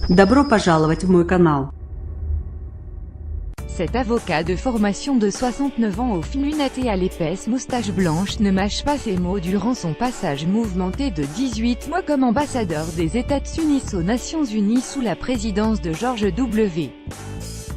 Добро пожаловать в мой канал. Cet avocat de formation de 69 ans aux fines lunettes et à l'épaisse moustache blanche ne mâche pas ses mots durant son passage mouvementé de 18 mois comme ambassadeur des États-Unis aux Nations Unies sous la présidence de George W.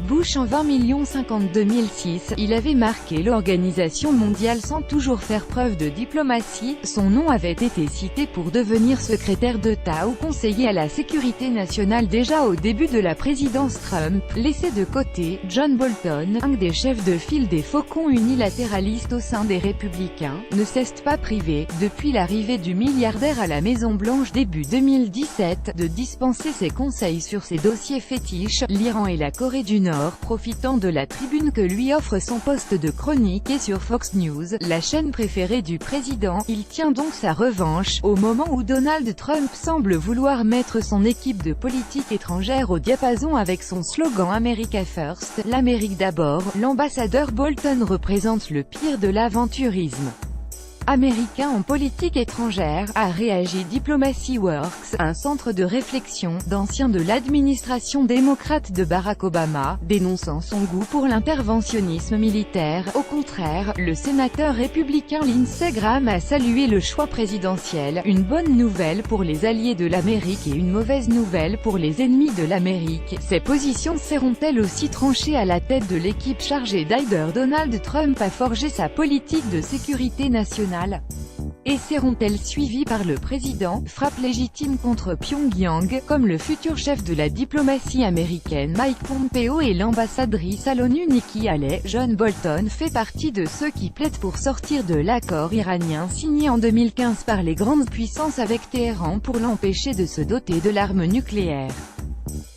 Bush en 2006, il avait marqué l'Organisation mondiale sans toujours faire preuve de diplomatie. Son nom avait été cité pour devenir secrétaire d'État ou conseiller à la sécurité nationale déjà au début de la présidence Trump. Laissé de côté, John Bolton, un des chefs de file des faucons unilatéralistes au sein des Républicains, ne s'est pas privé, depuis l'arrivée du milliardaire à la Maison-Blanche début 2017, de dispenser ses conseils sur ses dossiers fétiches, l'Iran et la Corée du Nord, profitant de la tribune que lui offre son poste de chroniqueur sur Fox News, la chaîne préférée du président. Il tient donc sa revanche, au moment où Donald Trump semble vouloir mettre son équipe de politique étrangère au diapason avec son slogan America First, l'Amérique d'abord. L'ambassadeur Bolton représente le pire de l'aventurisme américain en politique étrangère, a réagi Diplomacy Works, un centre de réflexion d'anciens de l'administration démocrate de Barack Obama, dénonçant son goût pour l'interventionnisme militaire. Au contraire, le sénateur républicain Lindsey Graham a salué le choix présidentiel, une bonne nouvelle pour les alliés de l'Amérique et une mauvaise nouvelle pour les ennemis de l'Amérique. Ces positions seront-elles aussi tranchées à la tête de l'équipe chargée d'aider Donald Trump à forger sa politique de sécurité nationale? Et seront-elles suivies par le président, frappe légitime contre Pyongyang, comme le futur chef de la diplomatie américaine Mike Pompeo et l'ambassadrice à l'ONU Nikki Haley? John Bolton fait partie de ceux qui plaident pour sortir de l'accord iranien signé en 2015 par les grandes puissances avec Téhéran pour l'empêcher de se doter de l'arme nucléaire.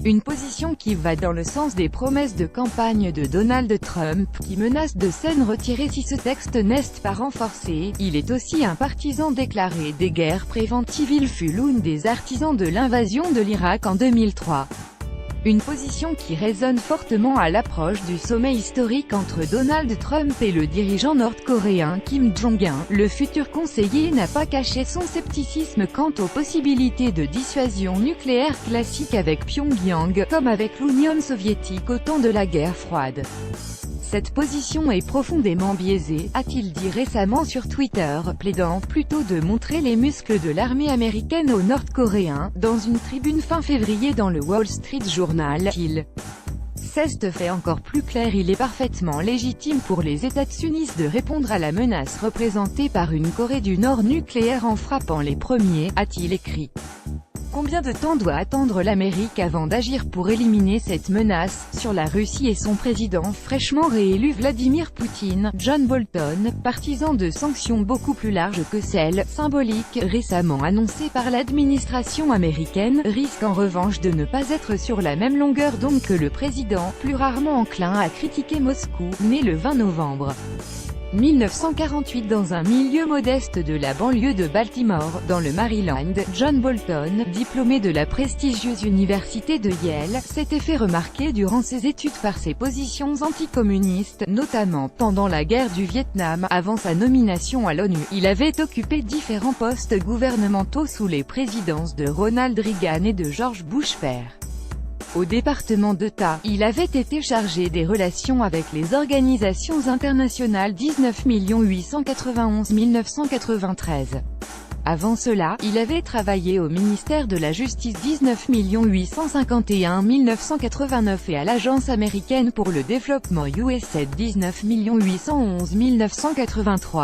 Une position qui va dans le sens des promesses de campagne de Donald Trump, qui menace de s'en retirer si ce texte n'est pas renforcé. Il est aussi un partisan déclaré des guerres préventives. Il fut l'un des artisans de l'invasion de l'Irak en 2003. Une position qui résonne fortement à l'approche du sommet historique entre Donald Trump et le dirigeant nord-coréen Kim Jong-un. Le futur conseiller n'a pas caché son scepticisme quant aux possibilités de dissuasion nucléaire classique avec Pyongyang, comme avec l'Union soviétique au temps de la guerre froide. Cette position est profondément biaisée, a-t-il dit récemment sur Twitter, plaidant plutôt de montrer les muscles de l'armée américaine aux Nord-Coréens. Dans une tribune fin février dans le Wall Street Journal, il s'est fait encore plus clair: il est parfaitement légitime pour les États-Unis de répondre à la menace représentée par une Corée du Nord nucléaire en frappant les premiers, a-t-il écrit. Combien de temps doit attendre l'Amérique avant d'agir pour éliminer cette menace? Sur la Russie et son président fraîchement réélu Vladimir Poutine, John Bolton, partisan de sanctions beaucoup plus larges que celles symboliques récemment annoncées par l'administration américaine, risque en revanche de ne pas être sur la même longueur d'onde que le président, plus rarement enclin à critiquer Moscou, né le 20 novembre 1948 dans un milieu modeste de la banlieue de Baltimore, dans le Maryland. John Bolton, diplômé de la prestigieuse université de Yale, s'était fait remarquer durant ses études par ses positions anticommunistes, notamment pendant la guerre du Vietnam. Avant sa nomination à l'ONU, il avait occupé différents postes gouvernementaux sous les présidences de Ronald Reagan et de George Bush père. Au département d'État, il avait été chargé des relations avec les organisations internationales 19 891 993. Avant cela, il avait travaillé au ministère de la Justice 19 851 989 et à l'Agence américaine pour le développement USAID 19 811 983.